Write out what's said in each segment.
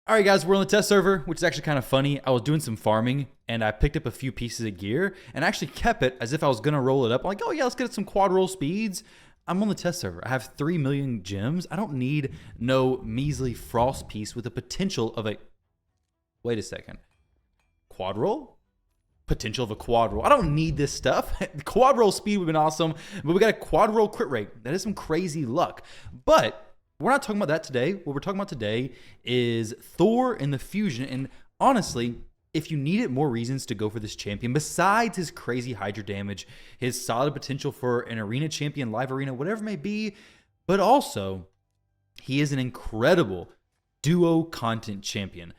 All right, guys, we're on the test server, which is actually kind of funny. I was doing some farming, and I picked up a few pieces of gear, and I actually kept it as if I was going to roll it up. I'm like, oh, yeah, let's get some quad roll speeds. I'm on the test server. I have 3 million gems. I don't need no measly frost piece with the potential of a... Wait a second. Quad roll? Potential of a quad roll. I don't need this stuff. Quad roll speed would have been awesome, but we got a quad roll crit rate. That is some crazy luck. But... we're not talking about that today. What we're talking about today is Thor and the fusion. And honestly, if you needed more reasons to go for this champion, besides his crazy Hydra damage, his solid potential for an arena champion, live arena, whatever it may be, but also he is an incredible duo content champion.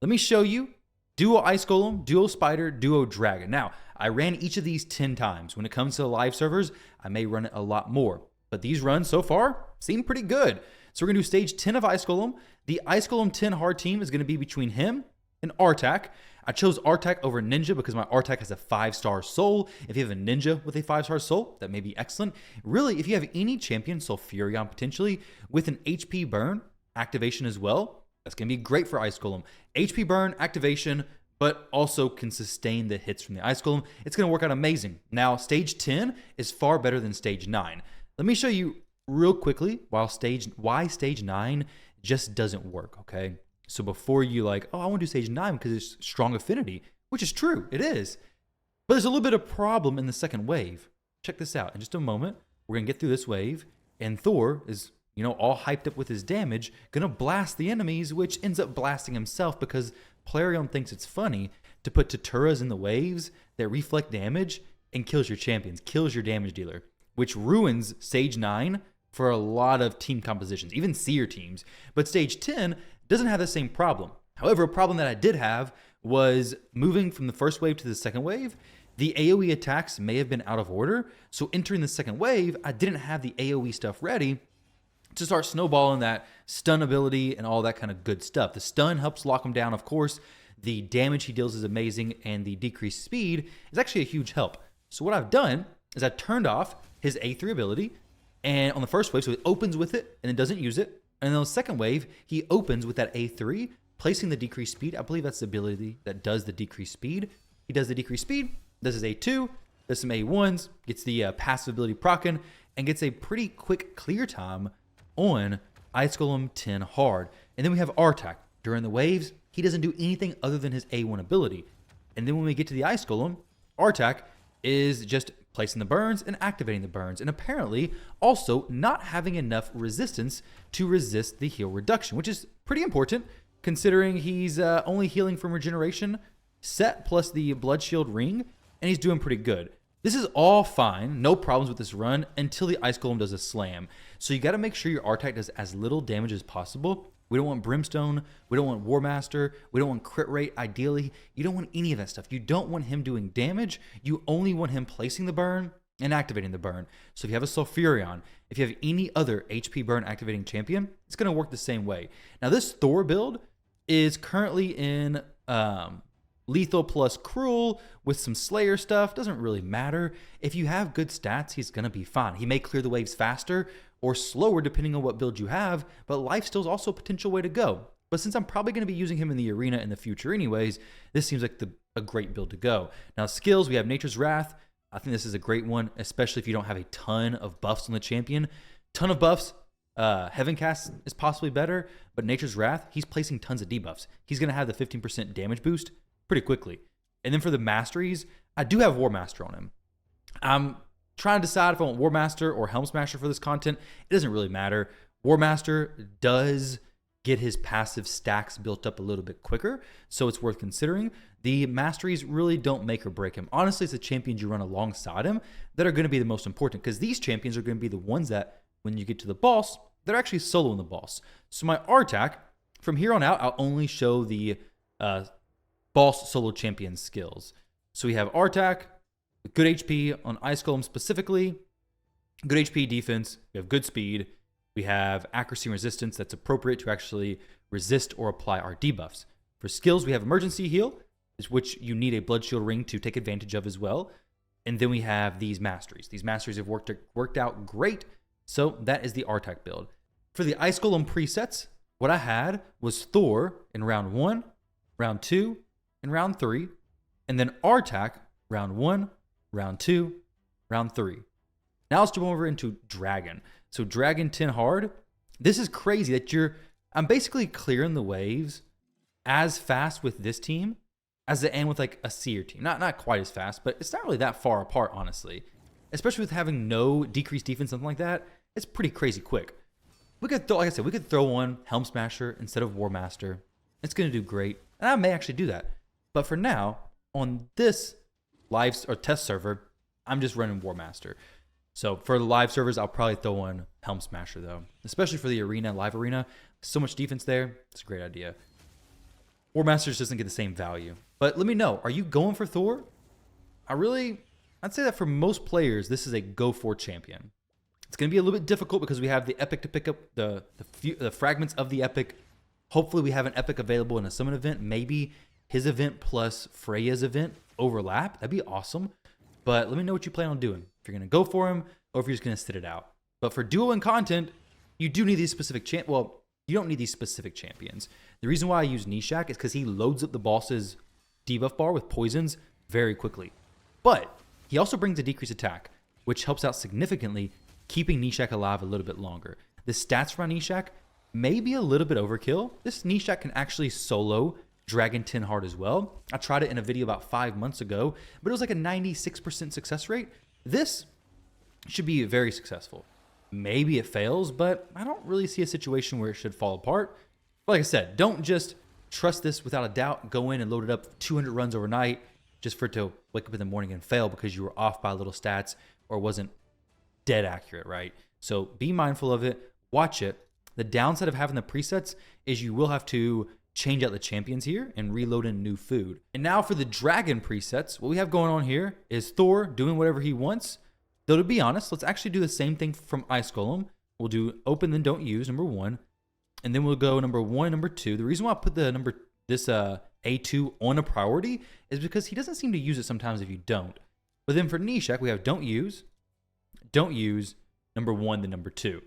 Let me show you duo Icegolem, duo Spider, duo Dragon. Now, I ran each of these 10 times. When it comes to the live servers, I may run it a lot more. But these runs so far seem pretty good. So we're going to do stage 10 of Icegolem. The Icegolem 10 hard team is going to be between him and Artak. I chose Artak over Ninja because my Artak has a 5-star soul. If you have a Ninja with a 5-star soul, that may be excellent. Really, if you have any champion, Sulfurion potentially, with an HP burn activation as well, that's going to be great for Icegolem. HP burn activation, but also can sustain the hits from the Icegolem. It's going to work out amazing. Now, stage 10 is far better than stage 9. Let me show you real quickly why stage 9 just doesn't work, okay? So before you like, oh, I want to do stage 9 because it's strong affinity, which is true, it is. But there's a little bit of problem in the second wave. Check this out. In just a moment, we're going to get through this wave, and Thor is, all hyped up with his damage, going to blast the enemies, which ends up blasting himself because Plarion thinks it's funny to put Taturas in the waves that reflect damage and kills your champions, kills your damage dealer, which ruins stage 9 for a lot of team compositions, even seer teams. But stage 10 doesn't have the same problem. However, a problem that I did have was moving from the first wave to the second wave. The AoE attacks may have been out of order, so entering the second wave, I didn't have the AoE stuff ready to start snowballing that stun ability and all that kind of good stuff. The stun helps lock him down, of course. The damage he deals is amazing, and the decreased speed is actually a huge help. So what I've done is I turned off his A3 ability, and on the first wave, so he opens with it and then doesn't use it. And then on the second wave, he opens with that A3, placing the decreased speed. I believe that's the ability that does the decreased speed. He does the decreased speed, does his A2, does some A1s, gets the passive ability proccing, and gets a pretty quick clear time on Icegolem 10 hard. And then we have Artak. During the waves, he doesn't do anything other than his A1 ability. And then when we get to the Icegolem, Artak is just placing the burns and activating the burns, and apparently also not having enough resistance to resist the heal reduction, which is pretty important considering he's only healing from regeneration set plus the blood shield ring, and he's doing pretty good. This is all fine, no problems with this run until the Icegolem does a slam. So you got to make sure your Artak does as little damage as possible. We don't want Brimstone, we don't want War Master, we don't want crit rate. Ideally, you don't want any of that stuff. You don't want him doing damage. You only want him placing the burn and activating the burn. So if you have a Sulfurion, if you have any other HP burn activating champion, it's going to work the same way. Now this Thor build is currently in lethal plus cruel with some Slayer stuff. Doesn't really matter. If you have good stats, he's going to be fine. He may clear the waves faster or slower depending on what build you have, but lifesteal's also a potential way to go. But since I'm probably going to be using him in the arena in the future anyways, this seems like a great build to go. Now skills, we have Nature's Wrath. I think this is a great one, especially if you don't have a ton of buffs on the champion. Ton of buffs, Heaven Cast is possibly better, but Nature's Wrath, he's placing tons of debuffs. He's going to have the 15% damage boost pretty quickly. And then for the masteries, I do have War Master on him. I'm trying to decide if I want War Master or Helm Smasher for this content. It doesn't really matter. War Master does get his passive stacks built up a little bit quicker, so it's worth considering. The masteries really don't make or break him. Honestly, it's the champions you run alongside him that are going to be the most important, because these champions are going to be the ones that, when you get to the boss, they're actually soloing the boss. So my Artak, from here on out, I'll only show the boss solo champion skills. So we have Artak, good HP on Icegolem specifically, good HP defense, we have good speed, we have accuracy and resistance that's appropriate to actually resist or apply our debuffs. For skills, we have emergency heal, which you need a blood shield ring to take advantage of as well. And then we have these masteries. These masteries have worked out great, so that is the Artak build. For the Icegolem presets, what I had was Thor in round 1, round 2, and round 3, and then Artak round 1, round 2, round 3. Now let's jump over into Dragon. So Dragon 10 hard. This is crazy that I'm basically clearing the waves as fast with this team as I am with like a seer team. Not quite as fast, but it's not really that far apart, honestly. Especially with having no decreased defense, something like that. It's pretty crazy quick. We could throw, like I said, we could throw on Helm Smasher instead of War Master. It's going to do great. And I may actually do that. But for now, on this live or test server, I'm just running War Master. So for the live servers, I'll probably throw on Helm Smasher though. Especially for the live arena. So much defense there. It's a great idea. War Master just doesn't get the same value. But let me know, are you going for Thor? I'd say that for most players, this is a go for champion. It's going to be a little bit difficult because we have the epic to pick up the fragments of the epic. Hopefully we have an epic available in a summon event. Maybe his event plus Freya's event overlap. That'd be awesome. But let me know what you plan on doing. If you're going to go for him or if you're just going to sit it out. But for duo and content, you do need these specific you don't need these specific champions. The reason why I use Nishak is because he loads up the boss's debuff bar with poisons very quickly. But he also brings a decreased attack, which helps out significantly, keeping Nishak alive a little bit longer. The stats for Nishak may be a little bit overkill. This Nishak can actually solo Dragon 10 hard as well. I tried it in a video about 5 months ago, but it was like a 96% success rate. This should be very successful. Maybe it fails, but I don't really see a situation where it should fall apart. But like I said, don't just trust this without a doubt. Go in and load it up 200 runs overnight just for it to wake up in the morning and fail because you were off by little stats or wasn't dead accurate, right? So be mindful of it. Watch it. The downside of having the presets is you will have to change out the champions here and reload in new food. And now for the Dragon presets, what we have going on here is Thor doing whatever he wants. Though to be honest, let's actually do the same thing from Icegolem. We'll do open then don't use, number 1. And then we'll go number 1 and number 2. The reason why I put this A2 on a priority is because he doesn't seem to use it sometimes if you don't. But then for Nishak, we have don't use, number 1, then number 2.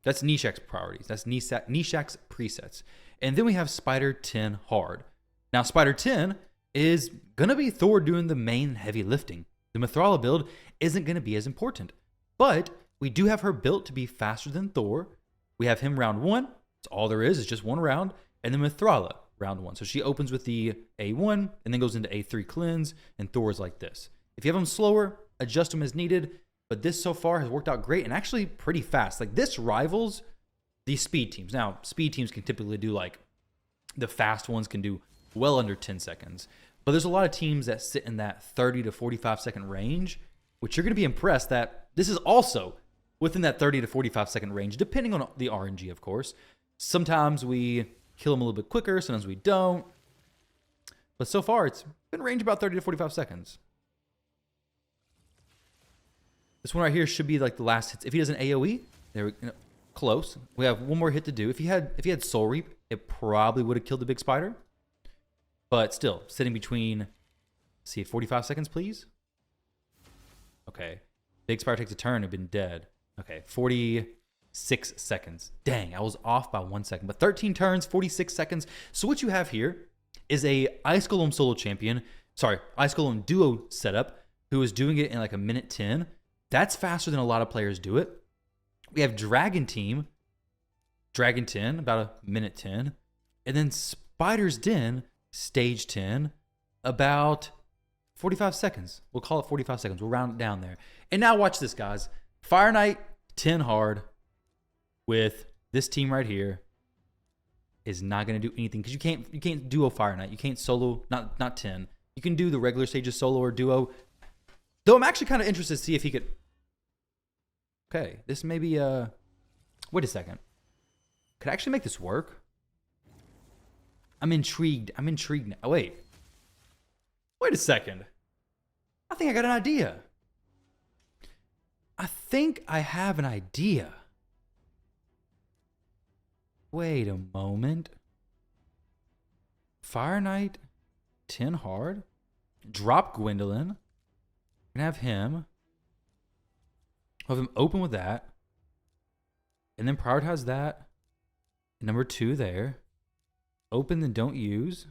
That's Nishak's priorities. That's Nishak's presets. And then we have Spider 10 hard. Now Spider 10 is going to be Thor doing the main heavy lifting. The Mithrala build isn't going to be as important. But we do have her built to be faster than Thor. We have him round 1. That's all there is just one round. And then Mithrala round 1. So she opens with the A1 and then goes into A3 cleanse. And Thor is like this. If you have him slower, adjust him as needed. But this so far has worked out great and actually pretty fast. Like this rivals the speed teams. Now, speed teams can typically do like the fast ones can do well under 10 seconds. But there's a lot of teams that sit in that 30 to 45 second range, which you're going to be impressed that this is also within that 30 to 45 second range, depending on the RNG, of course. Sometimes we kill them a little bit quicker, sometimes we don't. But so far, it's been range about 30 to 45 seconds. This one right here should be like the last hits. If he does an AoE, there we go. Close. We have one more hit to do. If he had Soul Reap, it probably would have killed the big spider. But still, sitting between, let's see, 45 seconds, please. Okay. Big spider takes a turn, have been dead. Okay, 46 seconds. Dang, I was off by 1 second. But 13 turns, 46 seconds. So what you have here is a Icegolem solo champion, Icegolem duo setup, who is doing it in like a minute 10. That's faster than a lot of players do it. We have Dragon 10, about a minute 10. And then Spider's Den, stage 10, about 45 seconds. We'll call it 45 seconds. We'll round it down there. And now watch this, guys. Fireknight 10 hard with this team right here is not going to do anything because you can't duo Fireknight. You can't solo, not 10. You can do the regular stages solo or duo. Though I'm actually kind of interested to see if he could. Okay, this may be wait a second. Could I actually make this work? I'm intrigued. now. Oh, wait a second. I think I got an idea. I think I have an idea. Wait a moment. Fireknight 10 hard. Drop Gwendolyn. Gonna have him. Have him open with that. And then prioritize that. Number 2 there. Open and don't use.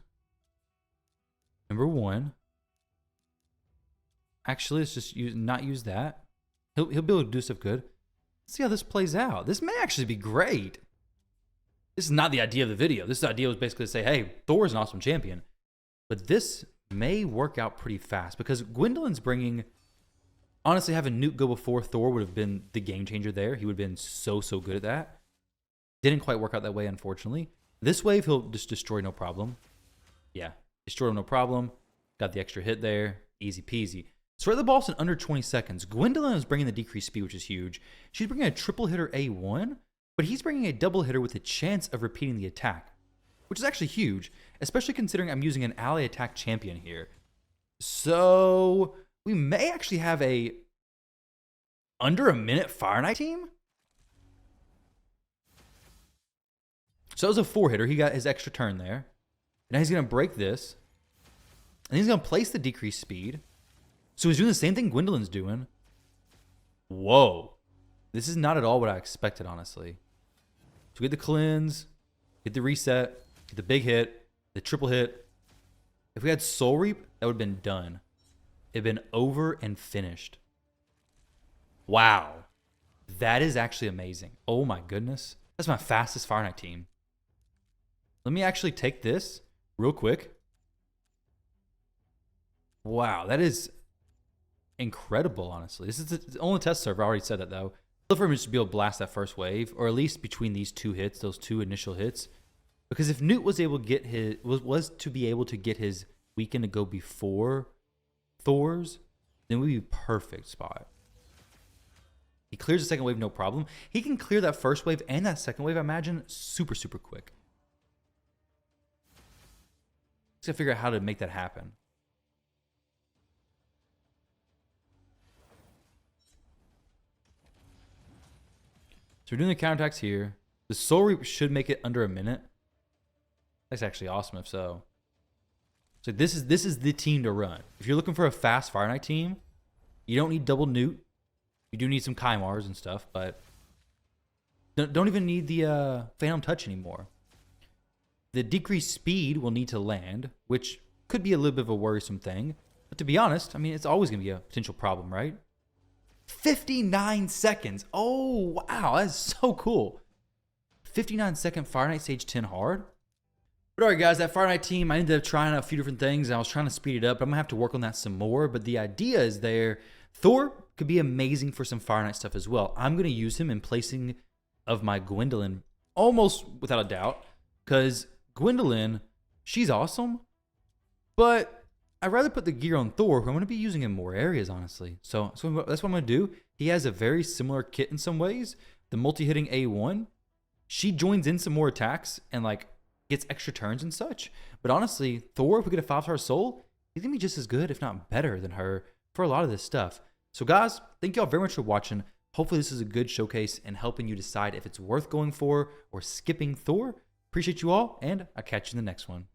Number 1. Actually, let's just not use that. He'll be able to do stuff good. Let's see how this plays out. This may actually be great. This is not the idea of the video. This idea was basically to say, hey, Thor is an awesome champion. But this may work out pretty fast because Gwendolyn's bringing... Honestly, having Newt go before Thor would have been the game changer there. He would have been so good at that. Didn't quite work out that way, unfortunately. This wave, he'll just destroy no problem. Yeah, destroy him no problem. Got the extra hit there. Easy peasy. Spread the boss in under 20 seconds. Gwendolyn is bringing the decreased speed, which is huge. She's bringing a triple hitter A1, but he's bringing a double hitter with a chance of repeating the attack, which is actually huge, especially considering I'm using an ally attack champion here. So we may actually have a under a minute Fireknight team. So it was a 4-hitter. He got his extra turn there. Now he's going to break this. And he's going to place the decreased speed. So he's doing the same thing Gwendolyn's doing. Whoa. This is not at all what I expected, honestly. So we get the cleanse, get the reset, get the big hit, the triple hit. If we had Soul Reap, that would have been done. It'd been over and finished. Wow. That is actually amazing. Oh my goodness. That's my fastest Fireknight team. Let me actually take this real quick. Wow, that is incredible, honestly. This is the only test server. I already said that, though. Look for him just to be able to blast that first wave, or at least between these 2 hits, those 2 initial hits. Because if Newt was able to get his was to be able to get his weekend to go before Thor's, then we'd be perfect spot. He clears the second wave, no problem. He can clear that first wave and that second wave, I imagine, super quick. Just gotta figure out how to make that happen. So we're doing the counterattacks here. The Soul Reap should make it under a minute. That's actually awesome if so. So this is the team to run. If you're looking for a fast Fireknight team, you don't need double Newt. You do need some Kymars and stuff, but don't even need the Phantom Touch anymore. The decreased speed will need to land, which could be a little bit of a worrisome thing. But to be honest, I mean, it's always going to be a potential problem, right? 59 seconds. Oh, wow. That's so cool. 59-second Fireknight Stage 10 hard. But all right, guys, that Fireknight team, I ended up trying a few different things. And I was trying to speed it up. But I'm going to have to work on that some more. But the idea is there. Thor could be amazing for some Fireknight stuff as well. I'm going to use him in placing of my Gwendolyn almost without a doubt. Because Gwendolyn, she's awesome. But I'd rather put the gear on Thor, who I'm going to be using in more areas, honestly. So that's what I'm going to do. He has a very similar kit in some ways. The multi-hitting A1, she joins in some more attacks and like gets extra turns and such. But honestly, Thor, if we get a 5-star soul, he's going to be just as good, if not better than her for a lot of this stuff. So guys, thank y'all very much for watching. Hopefully this is a good showcase and helping you decide if it's worth going for or skipping Thor. Appreciate you all, and I'll catch you in the next one.